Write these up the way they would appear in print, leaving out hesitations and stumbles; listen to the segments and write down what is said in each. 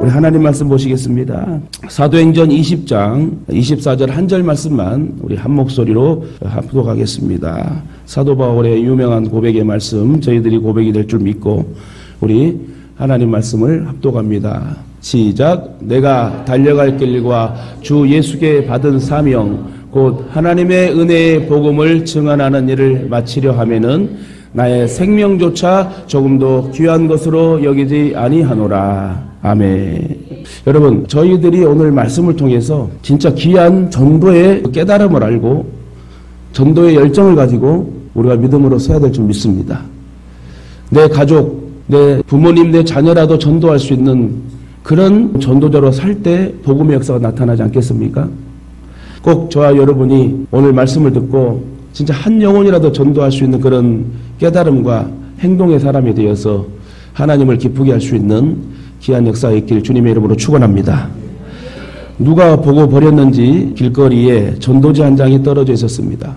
우리 하나님 말씀 보시겠습니다. 사도행전 20장 24절 한 절 말씀만 우리 한 목소리로 합독하겠습니다. 사도 바울의 유명한 고백의 말씀, 저희들이 고백이 될 줄 믿고 우리 하나님 말씀을 합독합니다. 시작. 내가 달려갈 길과 주 예수께 받은 사명 곧 하나님의 은혜의 복음을 증언하는 일을 마치려 하면은 나의 생명조차 조금도 귀한 것으로 여기지 아니하노라. 아멘. 여러분, 저희들이 오늘 말씀을 통해서 진짜 귀한 전도의 깨달음을 알고 전도의 열정을 가지고 우리가 믿음으로 서야 될 줄 믿습니다. 내 가족, 내 부모님, 내 자녀라도 전도할 수 있는 그런 전도자로 살 때 복음의 역사가 나타나지 않겠습니까? 꼭 저와 여러분이 오늘 말씀을 듣고 진짜 한 영혼이라도 전도할 수 있는 그런 깨달음과 행동의 사람이 되어서 하나님을 기쁘게 할 수 있는 귀한 역사가 있길 주님의 이름으로 축원합니다. 누가 보고 버렸는지 길거리에 전도지 한 장이 떨어져 있었습니다.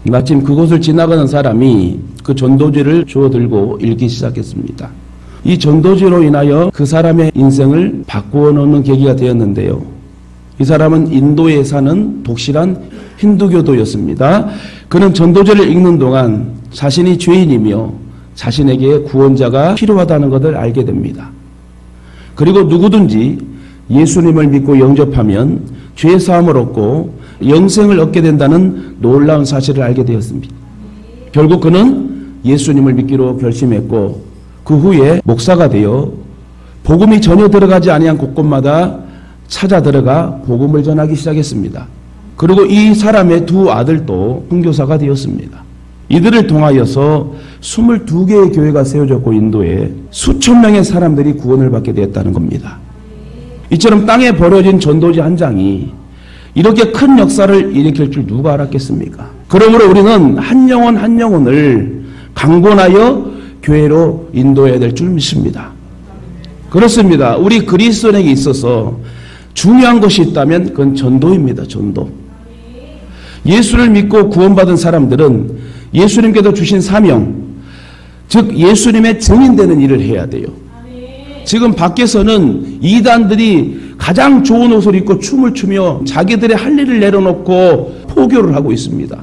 마침 그곳을 지나가는 사람이 그 전도지를 주워 들고 읽기 시작했습니다. 이 전도지로 인하여 그 사람의 인생을 바꾸어 놓는 계기가 되었는데요. 이 사람은 인도에 사는 독실한 힌두교도였습니다. 그는 전도지를 읽는 동안 자신이 죄인이며 자신에게 구원자가 필요하다는 것을 알게 됩니다. 그리고 누구든지 예수님을 믿고 영접하면 죄 사함을 얻고 영생을 얻게 된다는 놀라운 사실을 알게 되었습니다. 결국 그는 예수님을 믿기로 결심했고 그 후에 목사가 되어 복음이 전혀 들어가지 아니한 곳곳마다 찾아 들어가 복음을 전하기 시작했습니다. 그리고 이 사람의 두 아들도 선교사가 되었습니다. 이들을 통하여서 22개의 교회가 세워졌고 인도에 수천 명의 사람들이 구원을 받게 되었다는 겁니다. 이처럼 땅에 버려진 전도지 한 장이 이렇게 큰 역사를 일으킬 줄 누가 알았겠습니까? 그러므로 우리는 한 영혼 한 영혼을 강권하여 교회로 인도해야 될 줄 믿습니다. 그렇습니다. 우리 그리스도인에게 있어서 중요한 것이 있다면 그건 전도입니다. 전도. 예수를 믿고 구원받은 사람들은 예수님께서 주신 사명, 즉 예수님의 증인되는 일을 해야 돼요. 지금 밖에서는 이단들이 가장 좋은 옷을 입고 춤을 추며 자기들의 할 일을 내려놓고 포교를 하고 있습니다.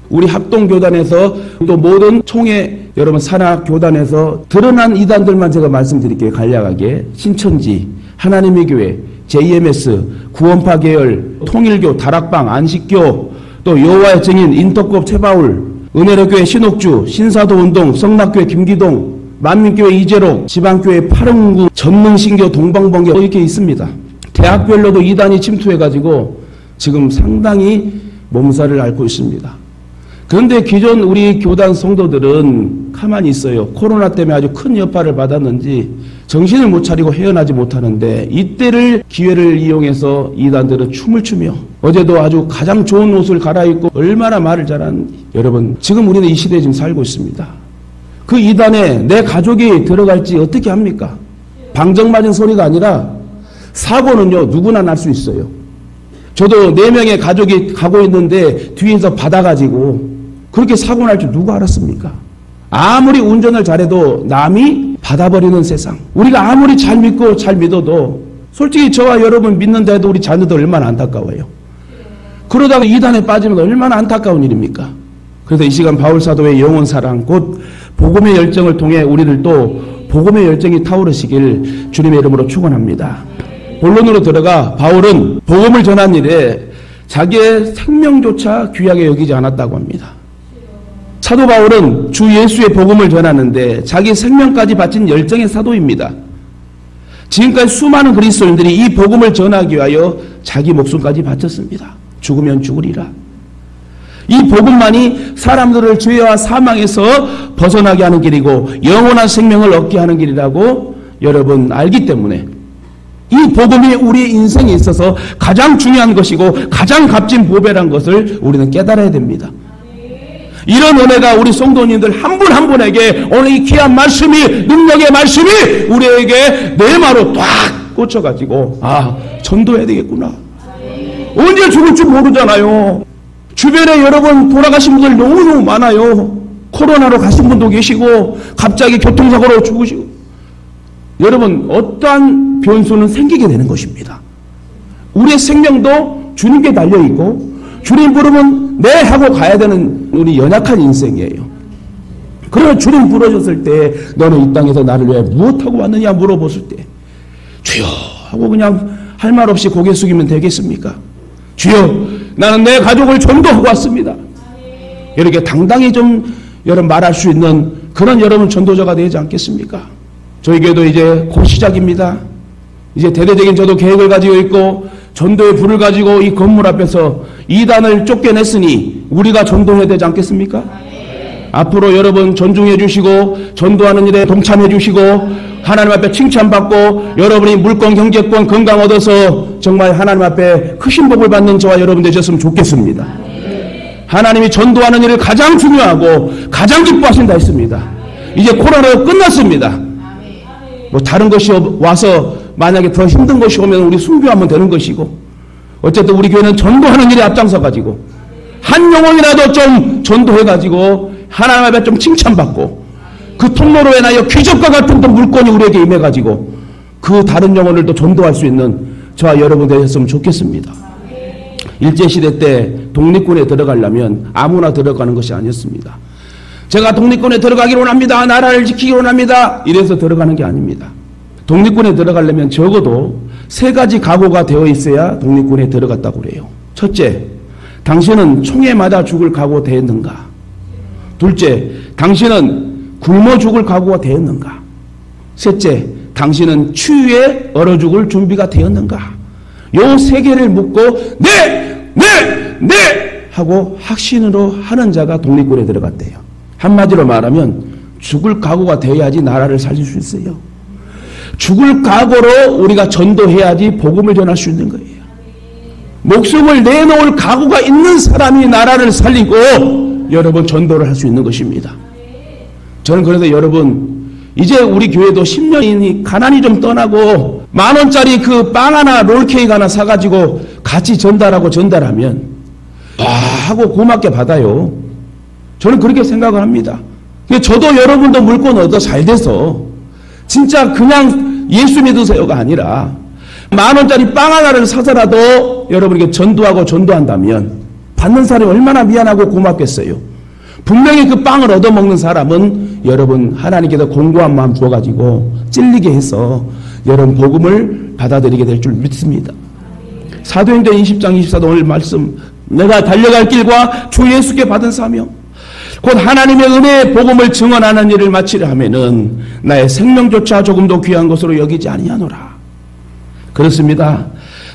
우리 합동교단에서 또 모든 총회 여러분 산하교단에서 드러난 이단들만 제가 말씀드릴게요. 간략하게 신천지, 하나님의 교회, JMS, 구원파 계열, 통일교, 다락방, 안식교, 또 여호와의 증인, 인터컵 최바울, 은혜로교회 신옥주, 신사도운동, 성락교회 김기동, 만민교회 이재록, 지방교회 파릉구, 전능신교, 동방번교 이렇게 있습니다. 대학별로도 이단이 침투해가지고 지금 상당히 몸살을 앓고 있습니다. 그런데 기존 우리 교단 성도들은 가만히 있어요. 코로나 때문에 아주 큰 여파를 받았는지 정신을 못 차리고 헤어나지 못하는데 이때를 기회를 이용해서 이단들은 춤을 추며 어제도 아주 가장 좋은 옷을 갈아입고 얼마나 말을 잘하는지. 여러분, 지금 우리는 이 시대에 지금 살고 있습니다. 그 이단에 내 가족이 들어갈지 어떻게 합니까? 방정맞은 소리가 아니라 사고는요 누구나 날 수 있어요. 저도 4명의 가족이 가고 있는데 뒤에서 받아가지고 그렇게 사고 날 줄 누가 알았습니까? 아무리 운전을 잘해도 남이 받아버리는 세상. 우리가 아무리 잘 믿고 잘 믿어도 솔직히 저와 여러분 믿는다 해도 우리 자녀들 얼마나 안타까워요. 그러다가 이단에 빠지면 얼마나 안타까운 일입니까? 그래서 이 시간 바울사도의 영혼사랑 곧 복음의 열정을 통해 우리들도 복음의 열정이 타오르시길 주님의 이름으로 축원합니다. 본론으로 들어가 바울은 복음을 전한 일에 자기의 생명조차 귀하게 여기지 않았다고 합니다. 사도 바울은 주 예수의 복음을 전하는데 자기 생명까지 바친 열정의 사도입니다. 지금까지 수많은 그리스도인들이 이 복음을 전하기 위하여 자기 목숨까지 바쳤습니다. 죽으면 죽으리라. 이 복음만이 사람들을 죄와 사망에서 벗어나게 하는 길이고 영원한 생명을 얻게 하는 길이라고 여러분 알기 때문에 이 복음이 우리 인생에 있어서 가장 중요한 것이고 가장 값진 보배란 것을 우리는 깨달아야 됩니다. 이런 은혜가 우리 성도님들 한 분 한 분에게 오늘 이 귀한 말씀이 능력의 말씀이 우리에게 내마로 딱 꽂혀가지고 전도해야 되겠구나. 언제 죽을 줄 모르잖아요. 주변에 여러분 돌아가신 분들 너무너무 많아요. 코로나로 가신 분도 계시고 갑자기 교통사고로 죽으시고 여러분 어떠한 변수는 생기게 되는 것입니다. 우리의 생명도 주님께 달려있고 주님 부르면 네 하고 가야 되는 우리 연약한 인생이에요. 그러면 주님 부르셨을 때 너는 이 땅에서 나를 왜 무엇하고 왔느냐 물어봤을 때 주여 하고 그냥 할 말 없이 고개 숙이면 되겠습니까? 주여 나는 내 가족을 전도하고 왔습니다. 이렇게 당당히 좀 여러분 말할 수 있는 그런 여러분 전도자가 되지 않겠습니까? 저희 교회도 이제 곧 시작입니다. 이제 대대적인 저도 계획을 가지고 있고 전도의 불을 가지고 이 건물 앞에서 이단을 쫓겨냈으니 우리가 전도해야 되지 않겠습니까? 앞으로 여러분 존중해 주시고 전도하는 일에 동참해 주시고 하나님 앞에 칭찬받고 여러분이 물권, 경제권, 건강 얻어서 정말 하나님 앞에 크신 복을 받는 저와 여러분 되셨으면 좋겠습니다. 하나님이 전도하는 일을 가장 중요하고 가장 기뻐하신다 했습니다. 이제 코로나가 끝났습니다. 뭐 다른 것이 와서 만약에 더 힘든 것이 오면 우리 순교하면 되는 것이고 어쨌든 우리 교회는 전도하는 일에 앞장서 가지고 한 영혼이라도 좀 전도해 가지고 하나님 앞에 좀 칭찬받고 그 통로로 인하여 귀족과 같은 또 물건이 우리에게 임해 가지고 그 다른 영혼을 전도할 수 있는 저와 여러분 되셨으면 좋겠습니다. 일제시대 때 독립군에 들어가려면 아무나 들어가는 것이 아니었습니다. 제가 독립군에 들어가기로 원합니다. 나라를 지키기로 원합니다. 이래서 들어가는 게 아닙니다. 독립군에 들어가려면 적어도 3가지 각오가 되어 있어야 독립군에 들어갔다고 그래요. 첫째, 당신은 총에 맞아 죽을 각오가 되었는가? 둘째, 당신은 굶어 죽을 각오가 되었는가? 셋째, 당신은 추위에 얼어 죽을 준비가 되었는가? 요 3개를 묻고 네 하고 확신으로 하는 자가 독립군에 들어갔대요. 한마디로 말하면 죽을 각오가 되어야지 나라를 살릴 수 있어요. 죽을 각오로 우리가 전도해야지 복음을 전할 수 있는 거예요. 목숨을 내놓을 각오가 있는 사람이 나라를 살리고 여러분 전도를 할 수 있는 것입니다. 저는 그래서 여러분 이제 우리 교회도 10년이니 가난이 좀 떠나고 10,000원짜리 그 빵 하나 롤케이크 하나 사가지고 같이 전달하면 하고 고맙게 받아요. 저는 그렇게 생각을 합니다. 저도 여러분도 물건 얻어 잘 돼서 진짜 그냥 예수 믿으세요가 아니라 10,000원짜리 빵 하나를 사서라도 여러분에게 전도하고 전도한다면 받는 사람이 얼마나 미안하고 고맙겠어요. 분명히 그 빵을 얻어먹는 사람은 여러분 하나님께서 공고한 마음 주어가지고 찔리게 해서 여러분 복음을 받아들이게 될 줄 믿습니다. 사도행전 20장 24절 오늘 말씀 내가 달려갈 길과 주 예수께 받은 사명 곧 하나님의 은혜의 복음을 증언하는 일을 마치려 하면은 나의 생명조차 조금도 귀한 것으로 여기지 아니하노라. 그렇습니다.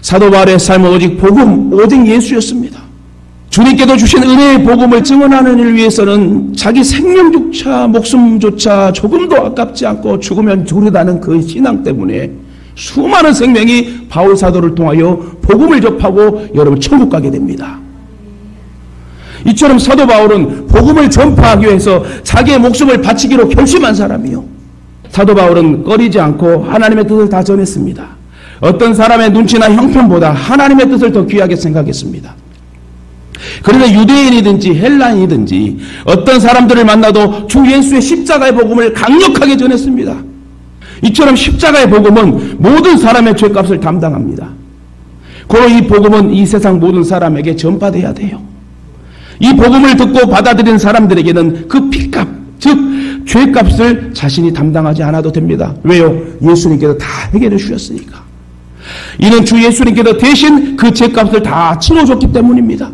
사도 바울의 삶은 오직 복음, 오직 예수였습니다. 주님께도 주신 은혜의 복음을 증언하는 일을 위해서는 자기 생명조차 목숨조차 조금도 아깝지 않고 죽으면 두르다는 그 신앙 때문에 수많은 생명이 바울 사도를 통하여 복음을 접하고 여러분 천국 가게 됩니다. 이처럼 사도 바울은 복음을 전파하기 위해서 자기의 목숨을 바치기로 결심한 사람이요. 사도 바울은 꺼리지 않고 하나님의 뜻을 다 전했습니다. 어떤 사람의 눈치나 형편보다 하나님의 뜻을 더 귀하게 생각했습니다. 그래서 유대인이든지 헬라인이든지 어떤 사람들을 만나도 주 예수의 십자가의 복음을 강력하게 전했습니다. 이처럼 십자가의 복음은 모든 사람의 죄값을 담당합니다. 그리고 이 복음은 이 세상 모든 사람에게 전파돼야 돼요. 이 복음을 듣고 받아들인 사람들에게는 그 피값, 즉 죄값을 자신이 담당하지 않아도 됩니다. 왜요? 예수님께서 다 해결해 주셨으니까. 이는 주 예수님께서 대신 그 죄값을 다 치러줬기 때문입니다.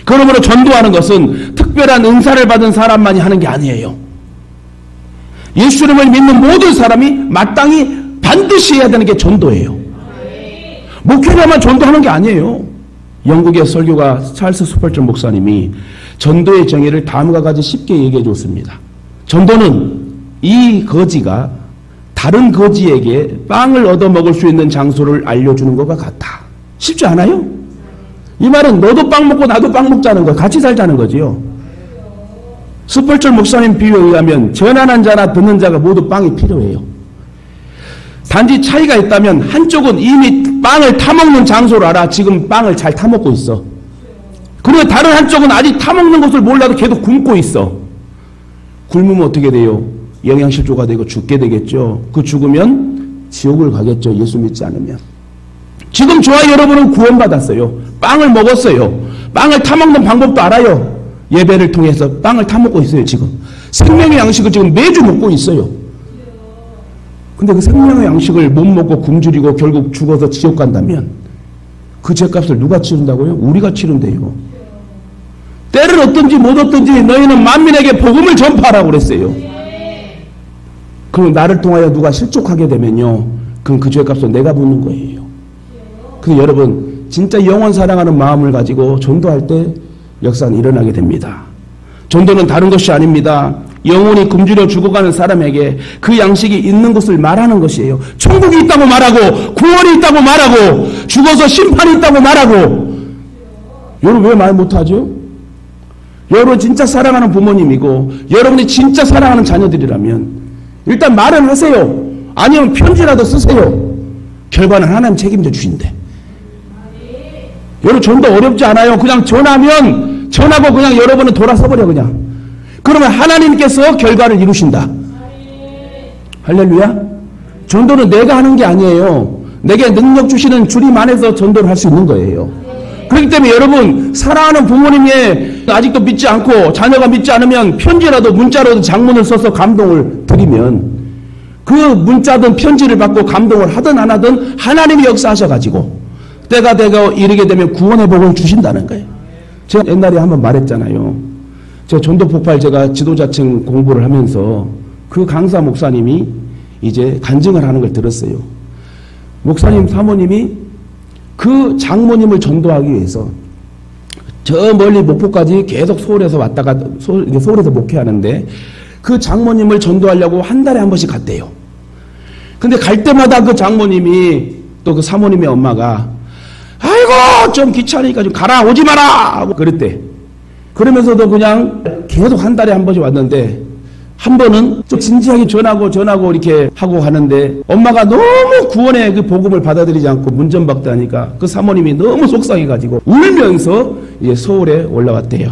그러므로 전도하는 것은 특별한 은사를 받은 사람만이 하는 게 아니에요. 예수님을 믿는 모든 사람이 마땅히 반드시 해야 되는 게 전도예요. 목회자만 전도하는 게 아니에요. 영국의 설교가 찰스 스펄전 목사님이 전도의 정의를 다음과 같이 쉽게 얘기해 줬습니다. 전도는 이 거지가 다른 거지에게 빵을 얻어먹을 수 있는 장소를 알려주는 것과 같다. 쉽지 않아요? 이 말은 너도 빵 먹고 나도 빵 먹자는 거예요. 같이 살자는 거지요. 스펄전 목사님 비유에 의하면 전하는 자나 듣는 자가 모두 빵이 필요해요. 단지 차이가 있다면 한쪽은 이미 빵을 타먹는 장소를 알아 지금 빵을 잘 타먹고 있어. 그리고 다른 한쪽은 아직 타먹는 것을 몰라도 계속 굶고 있어. 굶으면 어떻게 돼요? 영양실조가 되고 죽게 되겠죠. 그 죽으면 지옥을 가겠죠. 예수 믿지 않으면. 지금 저와 여러분은 구원받았어요. 빵을 먹었어요. 빵을 타먹는 방법도 알아요. 예배를 통해서 빵을 타먹고 있어요. 지금 생명의 양식을 지금 매주 먹고 있어요. 근데 그 생명의 양식을 못 먹고 굶주리고 결국 죽어서 지옥 간다면 그 죄값을 누가 치른다고요? 우리가 치른대요. 때를 얻든지 못 얻든지 너희는 만민에게 복음을 전파하라고 그랬어요. 그럼 나를 통하여 누가 실족하게 되면요, 그럼 그 죄값을 내가 묻는 거예요. 근데 여러분 진짜 영원 사랑하는 마음을 가지고 전도할 때 역사는 일어나게 됩니다. 전도는 다른 것이 아닙니다. 영혼이 굶주려 죽어가는 사람에게 그 양식이 있는 것을 말하는 것이에요. 천국이 있다고 말하고 구원이 있다고 말하고 죽어서 심판이 있다고 말하고. 여러분 왜 말 못하죠? 여러분 진짜 사랑하는 부모님이고 여러분이 진짜 사랑하는 자녀들이라면 일단 말은 하세요. 아니면 편지라도 쓰세요. 결과는 하나님 책임져 주신대. 여러분 전도 어렵지 않아요. 그냥 전하고 그냥 여러분은 돌아서 버려 그냥. 그러면 하나님께서 결과를 이루신다. 할렐루야. 전도는 내가 하는 게 아니에요. 내게 능력 주시는 주님 안에서 전도를 할 수 있는 거예요. 그렇기 때문에 여러분 사랑하는 부모님이 아직도 믿지 않고 자녀가 믿지 않으면 편지라도 문자라도 장문을 써서 감동을 드리면 그 문자든 편지를 받고 감동을 하든 안 하든 하나님이 역사하셔가지고 때가 되고 이르게 되면 구원의 복을 주신다는 거예요. 제가 옛날에 한번 말했잖아요. 제가 전도 폭발 제가 지도자층 공부를 하면서 그 강사 목사님이 이제 간증을 하는 걸 들었어요. 목사님 사모님이 그 장모님을 전도하기 위해서 저 멀리 목포까지 계속 서울에서 왔다가 서울에서 목회하는데 그 장모님을 전도하려고 한 달에 한 번씩 갔대요. 근데 갈 때마다 그 장모님이 또 그 사모님의 엄마가 아이고 좀 귀찮으니까 좀 가라 오지 마라 하고 그랬대. 그러면서도 그냥 계속 한 달에 한 번씩 왔는데 한 번은 좀 진지하게 전하고 이렇게 하고 가는데 엄마가 너무 구원의 그 복음을 받아들이지 않고 문전박대하니까 그 사모님이 너무 속상해가지고 울면서 이제 서울에 올라왔대요.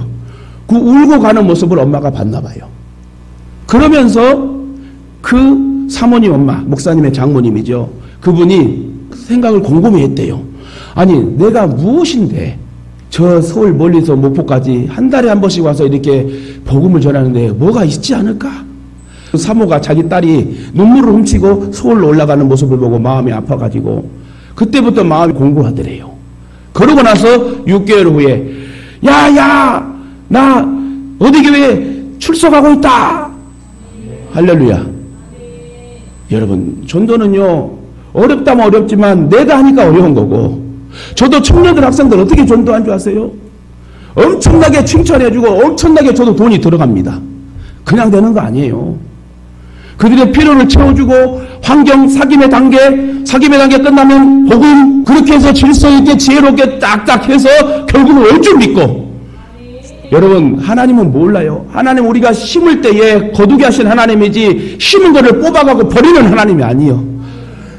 그 울고 가는 모습을 엄마가 봤나 봐요. 그러면서 그 사모님 엄마, 목사님의 장모님이죠. 그분이 생각을 곰곰이 했대요. 아니 내가 무엇인데 저 서울 멀리서 목포까지 한 달에 한 번씩 와서 이렇게 복음을 전하는데 뭐가 있지 않을까? 사모가 자기 딸이 눈물을 훔치고 서울로 올라가는 모습을 보고 마음이 아파가지고 그때부터 마음이 공고하더래요. 그러고 나서 6개월 후에 야 나 어디 교회 출석하고 있다. 할렐루야. 여러분 전도는요 어렵다면 어렵지만 내가 하니까 어려운 거고 저도 청년들 학생들 어떻게 전도한 줄 아세요? 엄청나게 칭찬해주고 엄청나게 저도 돈이 들어갑니다. 그냥 되는 거 아니에요. 그들의 필요를 채워주고 환경 사귐의 단계 끝나면 복음 그렇게 해서 질서 있게 지혜롭게 딱딱 해서 결국은 올 줄 믿고. 여러분 하나님은 몰라요. 하나님 우리가 심을 때에 거두게 하신 하나님이지 심은 거를 뽑아가고 버리는 하나님이 아니에요.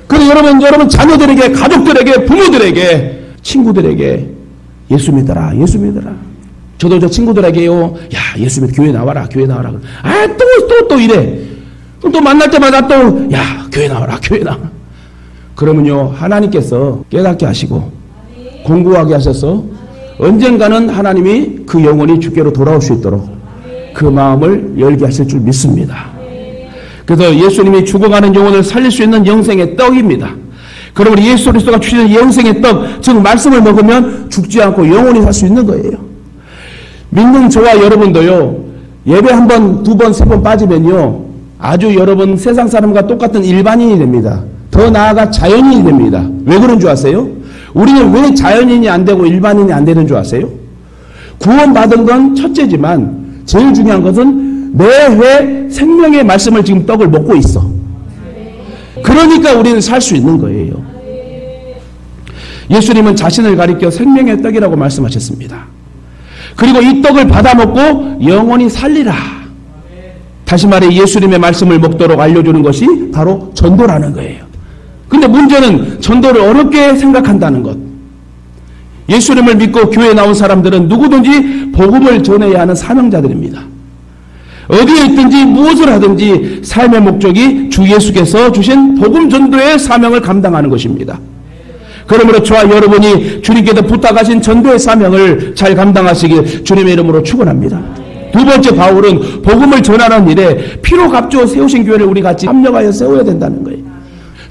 그래서 여러분 자녀들에게 가족들에게 부모들에게 친구들에게 예수 믿어라. 저도 저 친구들에게요. 야 예수 믿어 교회 나와라. 아 또 이래. 또 만날 때마다 또 야 교회 나와라. 그러면요 하나님께서 깨닫게 하시고 공부하게 하셔서 언젠가는 하나님이 그 영혼이 주께로 돌아올 수 있도록 그 마음을 열게 하실 줄 믿습니다. 그래서 예수님이 죽어가는 영혼을 살릴 수 있는 영생의 떡입니다. 그러므로 예수 그리스도가 주시는 영생의 떡, 즉 말씀을 먹으면 죽지 않고 영원히 살 수 있는 거예요. 믿는 저와 여러분도요. 예배 한 번, 두 번, 세 번 빠지면요. 아주 여러분 세상 사람과 똑같은 일반인이 됩니다. 더 나아가 자연인이 됩니다. 왜 그런 줄 아세요? 우리는 왜 자연인이 안 되고 일반인이 안 되는 줄 아세요? 구원받은 건 첫째지만 제일 중요한 것은 매회 생명의 말씀을 지금 떡을 먹고 있어. 그러니까 우리는 살 수 있는 거예요. 예수님은 자신을 가리켜 생명의 떡이라고 말씀하셨습니다. 그리고 이 떡을 받아먹고 영원히 살리라. 다시 말해 예수님의 말씀을 먹도록 알려주는 것이 바로 전도라는 거예요. 근데 문제는 전도를 어렵게 생각한다는 것. 예수님을 믿고 교회에 나온 사람들은 누구든지 복음을 전해야 하는 사명자들입니다. 어디에 있든지 무엇을 하든지 삶의 목적이 주 예수께서 주신 복음 전도의 사명을 감당하는 것입니다. 그러므로 저와 여러분이 주님께서 부탁하신 전도의 사명을 잘 감당하시길 주님의 이름으로 축원합니다. 두 번째, 바울은 복음을 전하는 일에 피로 값주어 세우신 교회를 우리 같이 합력하여 세워야 된다는 거예요.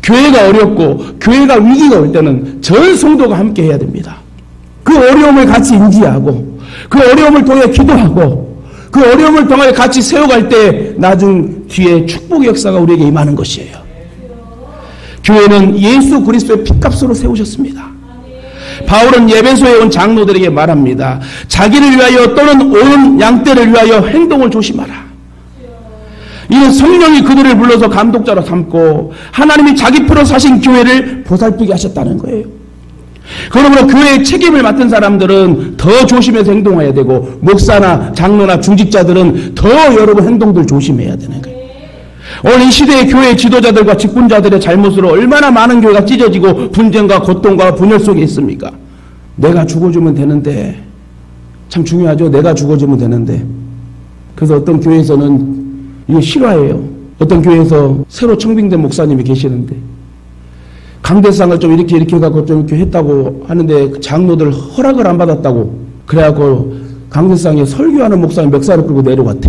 교회가 어렵고 교회가 위기가 올 때는 전 성도가 함께 해야 됩니다. 그 어려움을 같이 인지하고 그 어려움을 통해 기도하고 그 어려움을 통해 같이 세워갈 때 나중 뒤에 축복의 역사가 우리에게 임하는 것이에요. 교회는 예수 그리스도의 피값으로 세우셨습니다. 바울은 예배소에 온 장로들에게 말합니다. 자기를 위하여 또는 온 양떼를 위하여 행동을 조심하라. 이는 성령이 그들을 불러서 감독자로 삼고 하나님이 자기 피로 사신 교회를 보살피게 하셨다는 거예요. 그러므로 교회의 책임을 맡은 사람들은 더 조심해서 행동해야 되고, 목사나 장로나 중직자들은 더 여러분 행동들 조심해야 되는 거예요. 오늘 이 시대의 교회 지도자들과 직분자들의 잘못으로 얼마나 많은 교회가 찢어지고 분쟁과 고통과 분열 속에 있습니까? 내가 죽어주면 되는데, 참 중요하죠. 내가 죽어주면 되는데. 그래서 어떤 교회에서는 이게 실화예요. 어떤 교회에서 새로 청빙된 목사님이 계시는데 강대상을 좀 이렇게 해갖고 좀 이렇게 했다고 하는데 그 장로들 허락을 안 받았다고 그래갖고 강대상에 설교하는 목사님 멱살을 끌고 내려갔대.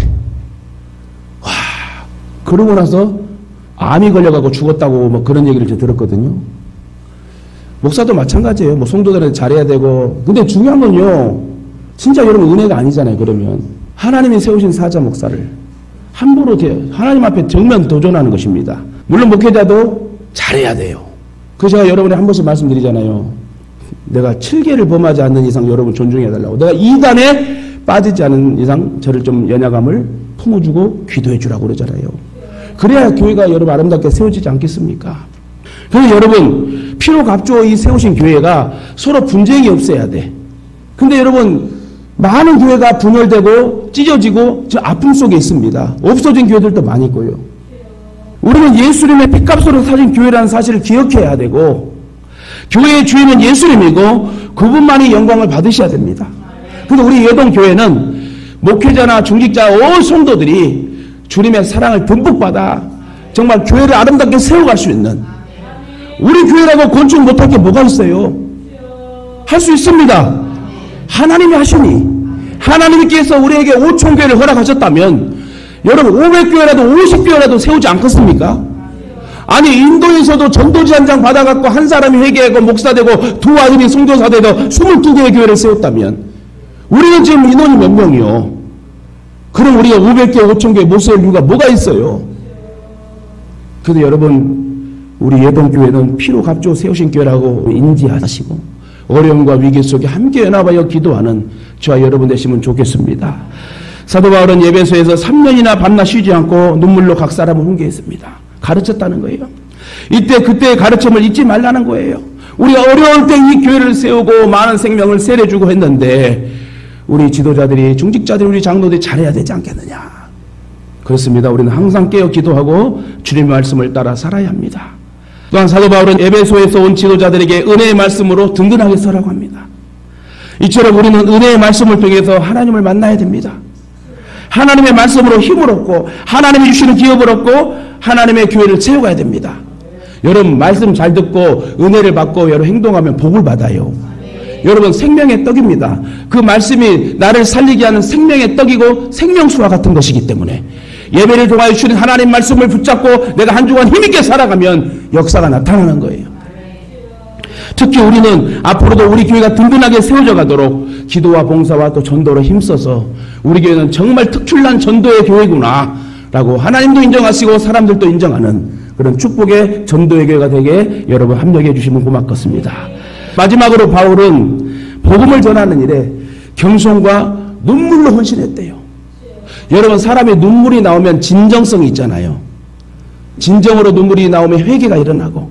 와, 그러고 나서 암이 걸려갖고 죽었다고 뭐 그런 얘기를 제가 들었거든요. 목사도 마찬가지예요. 뭐 성도들한테 잘해야 되고. 근데 중요한 건요, 진짜 여러분 은혜가 아니잖아요. 그러면 하나님이 세우신 사자 목사를 함부로 하나님 앞에 정면 도전하는 것입니다. 물론 목회자도 잘해야 돼요. 그래서 제가 여러분에 한 번씩 말씀드리잖아요. 내가 7계를 범하지 않는 이상 여러분 존중해달라고. 내가 2단에 빠지지 않은 이상 저를 좀 연약함을 품어주고 기도해주라고 그러잖아요. 그래야 교회가 여러분 아름답게 세워지지 않겠습니까? 그래서 여러분 피로 값주어 이 세우신 교회가 서로 분쟁이 없어야 돼. 근데 여러분 많은 교회가 분열되고 찢어지고 저 아픔 속에 있습니다. 없어진 교회들도 많이 있고요. 우리는 예수님의 핏값으로 사신 교회라는 사실을 기억해야 되고, 교회의 주인은 예수님이고 그분만이 영광을 받으셔야 됩니다. 그래서 우리 예동교회는 목회자나 중직자 온 성도들이 주님의 사랑을 듬뿍 받아 정말 교회를 아름답게 세워갈 수 있는, 우리 교회라고 건축 못할 게 뭐가 있어요? 할 수 있습니다. 하나님이 하시니, 하나님께서 우리에게 5,000교회를 허락하셨다면 여러분 500교회라도 50교회라도 세우지 않겠습니까? 아니 인도에서도 전도지 한 장 받아갖고 한 사람이 회개하고 목사 되고 두 아들이 선교사 되고 22개의 교회를 세웠다면 우리는 지금 인원이 몇 명이요? 그럼 우리가 500개 5,000개 못 세울 이유가 뭐가 있어요? 그래도 여러분 우리 예동교회는 피로 값주어 세우신 교회라고 인지하시고 어려움과 위기 속에 함께 연합하여 기도하는 저와 여러분 되시면 좋겠습니다. 사도 바울은 예배소에서 3년이나 밤낮 쉬지 않고 눈물로 각 사람을 훈계했습니다. 가르쳤다는 거예요. 이때 그때의 가르침을 잊지 말라는 거예요. 우리가 어려울 때 이 교회를 세우고 많은 생명을 세례주고 했는데 우리 지도자들이, 중직자들이, 우리 장로들이 잘해야 되지 않겠느냐. 그렇습니다. 우리는 항상 깨어 기도하고 주님의 말씀을 따라 살아야 합니다. 또한 사도 바울은 예배소에서 온 지도자들에게 은혜의 말씀으로 든든하게 서라고 합니다. 이처럼 우리는 은혜의 말씀을 통해서 하나님을 만나야 됩니다. 하나님의 말씀으로 힘을 얻고 하나님이 주시는 기업을 얻고 하나님의 교회를 세워가야 됩니다. 여러분 말씀 잘 듣고 은혜를 받고 여러분 행동하면 복을 받아요. 여러분 생명의 떡입니다. 그 말씀이 나를 살리게 하는 생명의 떡이고 생명수와 같은 것이기 때문에 예배를 통하여 주신 하나님 말씀을 붙잡고 내가 한 주간 힘있게 살아가면 역사가 나타나는 거예요. 특히 우리는 앞으로도 우리 교회가 든든하게 세워져 가도록 기도와 봉사와 또 전도로 힘써서 우리 교회는 정말 특출난 전도의 교회구나 라고 하나님도 인정하시고 사람들도 인정하는 그런 축복의 전도의 교회가 되게 여러분 합력해 주시면 고맙겠습니다. 마지막으로 바울은 복음을 전하는 일에 겸손과 눈물로 헌신했대요. 여러분 사람의 눈물이 나오면 진정성이 있잖아요. 진정으로 눈물이 나오면 회개가 일어나고,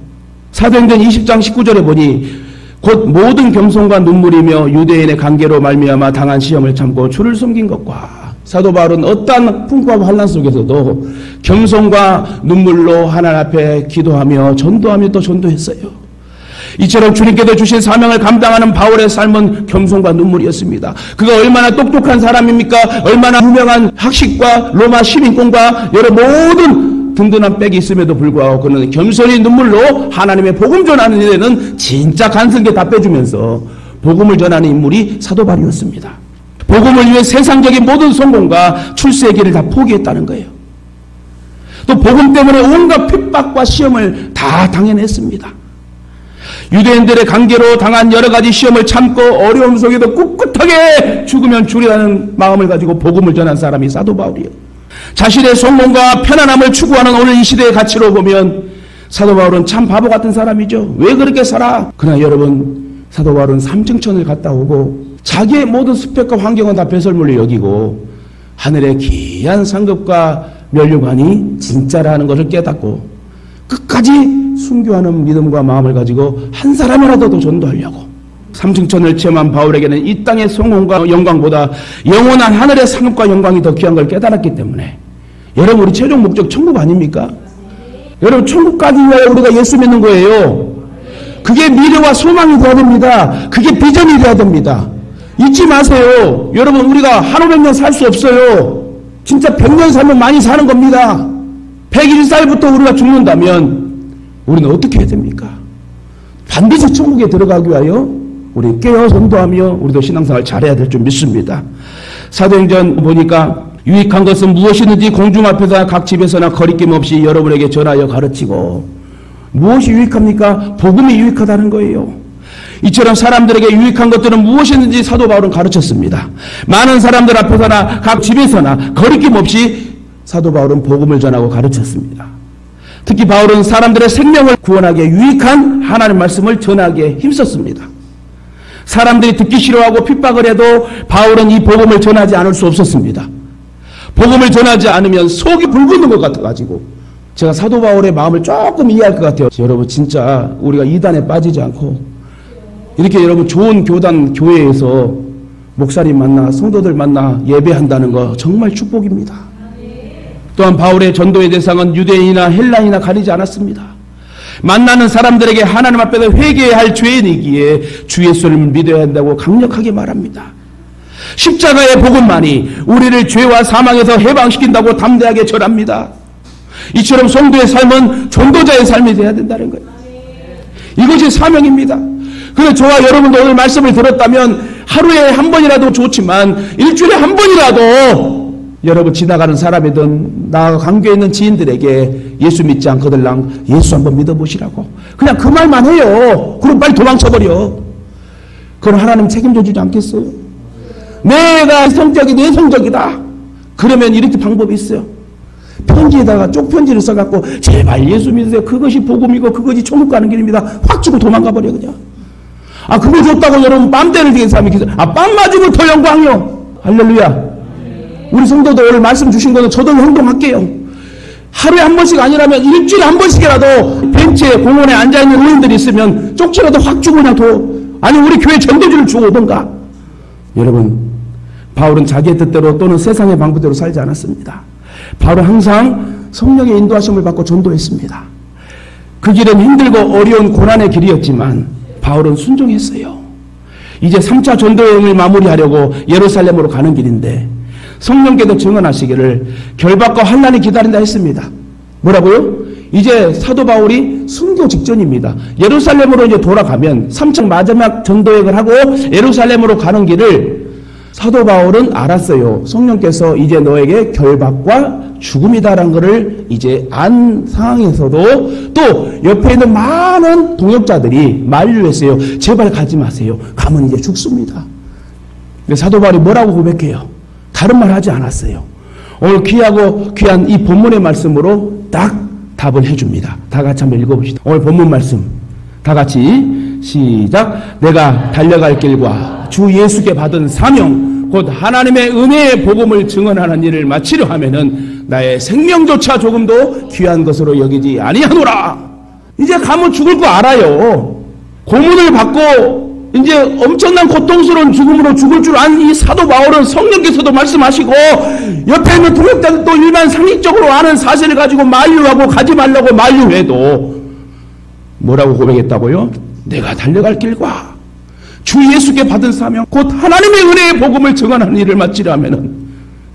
사도행전 20장 19절에 보니 곧 모든 겸손과 눈물이며 유대인의 관계로 말미암아 당한 시험을 참고 주를 섬긴 것과, 사도 바울은 어떠한 풍파와 환난 속에서도 겸손과 눈물로 하나님 앞에 기도하며 전도하며 또 전도했어요. 이처럼 주님께서 주신 사명을 감당하는 바울의 삶은 겸손과 눈물이었습니다. 그가 얼마나 똑똑한 사람입니까? 얼마나 유명한 학식과 로마 시민권과 여러 모든 든든한 백이 있음에도 불구하고 그는 겸손히 눈물로 하나님의 복음 전하는 일에는 진짜 간성게 답해주면서 복음을 전하는 인물이 사도 바울이었습니다. 복음을 위해 세상적인 모든 성공과 출세의 길을 다 포기했다는 거예요. 또 복음 때문에 온갖 핍박과 시험을 다 당해냈습니다. 유대인들의 관계로 당한 여러 가지 시험을 참고 어려움 속에도 꿋꿋하게 죽으면 주리라는 마음을 가지고 복음을 전한 사람이 사도 바울이에요. 자신의 성공과 편안함을 추구하는 오늘 이 시대의 가치로 보면 사도 바울은 참 바보 같은 사람이죠. 왜 그렇게 살아? 그러나 여러분, 사도 바울은 삼층천을 갔다 오고 자기의 모든 스펙과 환경은 다 배설물로 여기고 하늘의 귀한 상급과 면류관이 진짜라는 것을 깨닫고 끝까지 순교하는 믿음과 마음을 가지고 한 사람이라도 더 전도하려고 삼층천을 체험한 바울에게는 이 땅의 성공과 영광보다 영원한 하늘의 상급과 영광이 더 귀한 걸 깨달았기 때문에 여러분, 우리 최종 목적 천국 아닙니까? 여러분, 천국 가기 위하여 우리가 예수 믿는 거예요. 그게 미래와 소망이 되어야 됩니다. 그게 비전이 되어야 됩니다. 잊지 마세요. 여러분, 우리가 한 500년 살 수 없어요. 진짜 100년 살면 많이 사는 겁니다. 101살부터 우리가 죽는다면 우리는 어떻게 해야 됩니까? 반드시 천국에 들어가기 위하여 우리 깨어 전도하며 우리도 신앙생활 잘해야 될 줄 믿습니다. 사도행전 보니까 유익한 것은 무엇이든지 공중 앞에서나 각 집에서나 거리낌 없이 여러분에게 전하여 가르치고, 무엇이 유익합니까? 복음이 유익하다는 거예요. 이처럼 사람들에게 유익한 것들은 무엇이든지 사도 바울은 가르쳤습니다. 많은 사람들 앞에서나 각 집에서나 거리낌 없이 사도 바울은 복음을 전하고 가르쳤습니다. 특히 바울은 사람들의 생명을 구원하기에 유익한 하나님 말씀을 전하기에 힘썼습니다. 사람들이 듣기 싫어하고 핍박을 해도 바울은 이 복음을 전하지 않을 수 없었습니다. 복음을 전하지 않으면 속이 붉은 것 같아가지고 제가 사도 바울의 마음을 조금 이해할 것 같아요. 여러분, 진짜 우리가 이단에 빠지지 않고 이렇게 여러분 좋은 교단 교회에서 목사님 만나 성도들 만나 예배한다는 거 정말 축복입니다. 또한 바울의 전도의 대상은 유대인이나 헬라인이나 가리지 않았습니다. 만나는 사람들에게 하나님 앞에서 회개해야 할 죄인이기에 주 예수를 믿어야 한다고 강력하게 말합니다. 십자가의 복음만이 우리를 죄와 사망에서 해방시킨다고 담대하게 전합니다. 이처럼 성도의 삶은 전도자의 삶이 되어야 된다는 거예요. 이것이 사명입니다. 그래서 저와 여러분도 오늘 말씀을 들었다면 하루에 한 번이라도 좋지만 일주일에 한 번이라도 여러분 지나가는 사람이든 나와 관계에 있는 지인들에게 예수 믿지 않거들랑 예수 한번 믿어보시라고 그냥 그 말만 해요. 그럼 빨리 도망쳐버려. 그럼 하나님 책임져 주지 않겠어요? 내가 성적이 내 성적이다. 그러면 이렇게 방법이 있어요. 편지에다가 쪽편지를 써갖고 제발 예수 믿으세요. 그것이 복음이고 그것이 천국 가는 길입니다. 확 주고 도망가버려 그냥. 아, 그거 줬다고 여러분 뺨때를 되는 사람이 계세요. 아, 뺨 맞으면 더 영광이요. 할렐루야. 우리 성도도 오늘 말씀 주신 거는 저도 행동할게요. 하루에 한 번씩 아니라면 일주일에 한 번씩이라도 벤치에 공원에 앉아있는 의원들이 있으면 쪽지라도 확 주고 그냥 아니 우리 교회 전도지를 주고 오던가. 여러분, 바울은 자기의 뜻대로 또는 세상의 방법대로 살지 않았습니다. 바울은 항상 성령의 인도하심을 받고 전도했습니다. 그 길은 힘들고 어려운 고난의 길이었지만 바울은 순종했어요. 이제 3차 전도 여행을 마무리하려고 예루살렘으로 가는 길인데 성령께서 증언하시기를 결박과 환난이 기다린다 했습니다. 뭐라고요? 이제 사도 바울이 순교 직전입니다. 예루살렘으로 이제 돌아가면 3차 마지막 전도 여행을 하고 예루살렘으로 가는 길을 사도 바울은 알았어요. 성령께서 이제 너에게 결박과 죽음이다라는 것을 이제 안 상황에서도 또 옆에 있는 많은 동역자들이 만류했어요. 제발 가지 마세요. 가면 이제 죽습니다. 근데 사도 바울이 뭐라고 고백해요? 다른 말 하지 않았어요. 오늘 귀하고 귀한 이 본문의 말씀으로 딱 답을 해줍니다. 다 같이 한번 읽어봅시다. 오늘 본문 말씀 다 같이 시작. 내가 달려갈 길과 주 예수께 받은 사명 곧 하나님의 은혜의 복음을 증언하는 일을 마치려 하면은 나의 생명조차 조금도 귀한 것으로 여기지 아니하노라. 이제 가면 죽을 거 알아요. 고문을 받고 이제 엄청난 고통스러운 죽음으로 죽을 줄 안 이 사도 바울은 성령께서도 말씀하시고 옆에 있는 동역자들도 일반 상식적으로 아는 사실을 가지고 만류하고 가지 말라고 만류해도 뭐라고 고백했다고요? 내가 달려갈 길과 주 예수께 받은 사명, 곧 하나님의 은혜의 복음을 증언하는 일을 마치려 하면은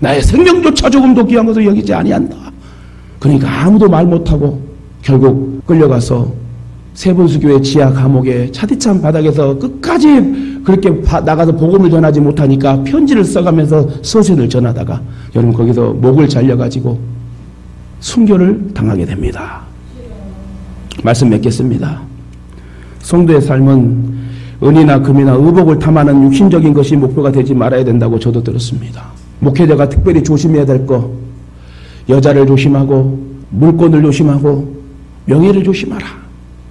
나의 생명조차 조금도 귀한 것을 여기지 아니한다. 그러니까 아무도 말 못하고 결국 끌려가서 세분수교회 지하 감옥에 차디찬 바닥에서 끝까지 그렇게 나가서 복음을 전하지 못하니까 편지를 써가면서 서신을 전하다가 여러분 거기서 목을 잘려가지고 순교를 당하게 됩니다. 말씀 맺겠습니다. 성도의 삶은 은이나 금이나 의복을 탐하는 육신적인 것이 목표가 되지 말아야 된다고 저도 들었습니다. 목회자가 특별히 조심해야 될 거, 여자를 조심하고 물건을 조심하고 명예를 조심하라.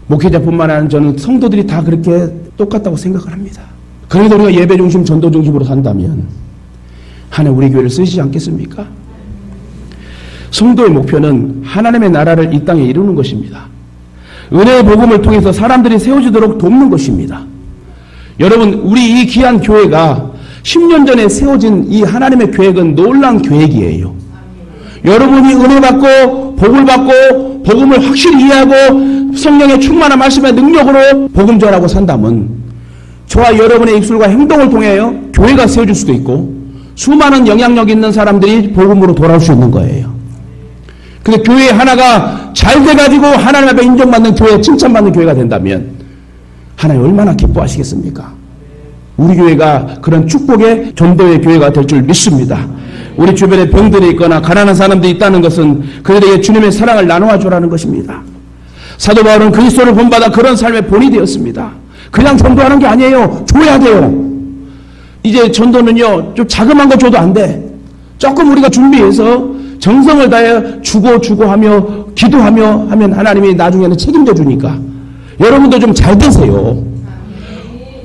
목회자뿐만 아니라 저는 성도들이 다 그렇게 똑같다고 생각을 합니다. 그래도 우리가 예배 중심, 전도 중심으로 산다면 하나님 우리 교회를 쓰시지 않겠습니까? 성도의 목표는 하나님의 나라를 이 땅에 이루는 것입니다. 은혜의 복음을 통해서 사람들이 세워지도록 돕는 것입니다. 여러분, 우리 이 귀한 교회가 10년 전에 세워진 이 하나님의 계획은 놀라운 계획이에요. 여러분이 은혜 받고 복을 받고 복음을 확실히 이해하고 성령의 충만한 말씀의 능력으로 복음 전하고 산다면 저와 여러분의 입술과 행동을 통하여 교회가 세워질 수도 있고 수많은 영향력 있는 사람들이 복음으로 돌아올 수 있는 거예요. 근데 교회 하나가 잘 돼가지고 하나님 앞에 인정받는 교회, 칭찬받는 교회가 된다면 하나님 얼마나 기뻐하시겠습니까? 우리 교회가 그런 축복의 전도의 교회가 될 줄 믿습니다. 우리 주변에 병들이 있거나 가난한 사람들이 있다는 것은 그들에게 주님의 사랑을 나누어 주라는 것입니다. 사도 바울은 그리스도를 본받아 그런 삶의 본이 되었습니다. 그냥 전도하는 게 아니에요. 줘야 돼요. 이제 전도는요, 좀 자그마한 거 줘도 안 돼. 조금 우리가 준비해서 정성을 다해 주고 하며 기도하며 하면 하나님이 나중에는 책임져 주니까 여러분도 좀 잘 되세요.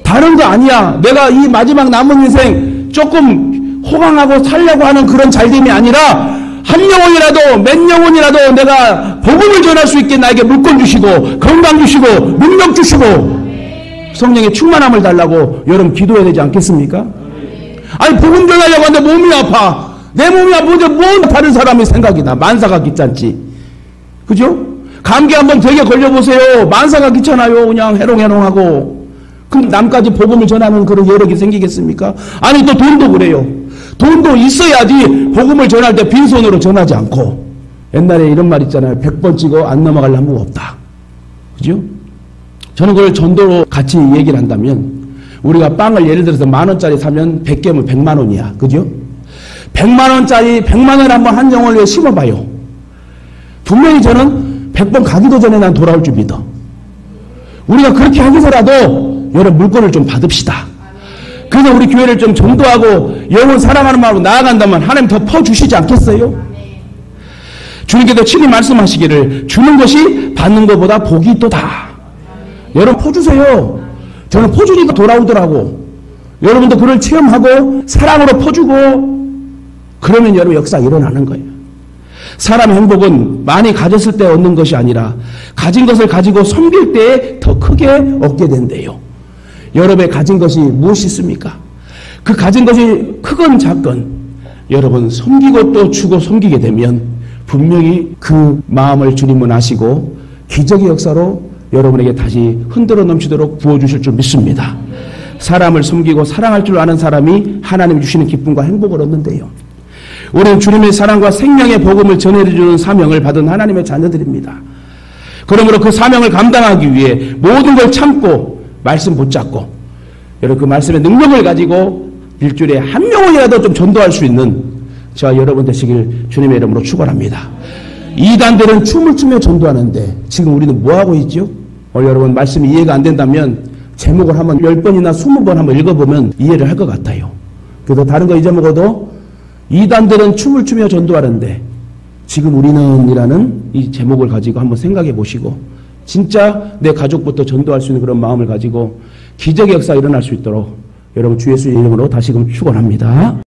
다른 거 아니야. 내가 이 마지막 남은 인생 조금 호강하고 살려고 하는 그런 잘됨이 아니라 한 영혼이라도 몇 영혼이라도 내가 복음을 전할 수 있게 나에게 물건 주시고 건강 주시고 능력 주시고 성령의 충만함을 달라고 여러분 기도해야 되지 않겠습니까? 아니 복음 전하려고 하는데 몸이 아파. 내 몸이 아픈데 뭔 다른 사람의 생각이 나. 만사가 귀찮지. 그죠? 감기 한번 되게 걸려보세요. 만사가 귀찮아요. 그냥 해롱해롱하고. 그럼 남까지 복음을 전하는 그런 여력이 생기겠습니까? 아니 또 돈도 그래요. 돈도 있어야지 복음을 전할 때 빈손으로 전하지 않고. 옛날에 이런 말 있잖아요. 100번 찍어 안 넘어갈 나무가 없다. 그죠? 저는 그걸 전도로 같이 얘기를 한다면 우리가 빵을 예를 들어서 10,000원짜리 사면 100개면 100만 원이야. 그죠? 100만 원짜리 100만 원 한번 한 영혼을 위해 심어봐요. 분명히 저는 100번 가기도 전에 난 돌아올 줄 믿어. 우리가 그렇게 하기 위해서라도 여러분 물건을 좀 받읍시다. 그래서 우리 교회를 좀 전도하고 영혼 사랑하는 마음으로 나아간다면 하나님 더 퍼주시지 않겠어요? 주님께서 친히 말씀하시기를 주는 것이 받는 것보다 복이 있도다. 여러분 퍼주세요. 저는 퍼주니까 돌아오더라고. 여러분도 그걸 체험하고 사랑으로 퍼주고 그러면 여러분 역사 일어나는 거예요. 사람의 행복은 많이 가졌을 때 얻는 것이 아니라 가진 것을 가지고 섬길 때에 더 크게 얻게 된대요. 여러분의 가진 것이 무엇이 있습니까? 그 가진 것이 크건 작건 여러분 섬기고 또 주고 섬기게 되면 분명히 그 마음을 주님은 아시고 기적의 역사로 여러분에게 다시 흔들어 넘치도록 부어주실 줄 믿습니다. 사람을 섬기고 사랑할 줄 아는 사람이 하나님이 주시는 기쁨과 행복을 얻는데요. 우리는 주님의 사랑과 생명의 복음을 전해주는 사명을 받은 하나님의 자녀들입니다. 그러므로 그 사명을 감당하기 위해 모든 걸 참고 말씀 붙잡고 여러분 그 말씀의 능력을 가지고 일주일에 한 명이라도 좀 전도할 수 있는 저와 여러분 되시길 주님의 이름으로 축원합니다. 이단들은 춤을 추며 전도하는데 지금 우리는 뭐하고 있죠? 여러분 말씀이 이해가 안 된다면 제목을 한번 10번이나 20번 한번 읽어보면 이해를 할 것 같아요. 그래서 다른 거 잊어먹어도 이단들은 춤을 추며 전도하는데 지금 우리는 이라는 이 제목을 가지고 한번 생각해 보시고 진짜 내 가족부터 전도할 수 있는 그런 마음을 가지고 기적의 역사 일어날 수 있도록 여러분 주 예수의 이름으로 다시금 축원합니다.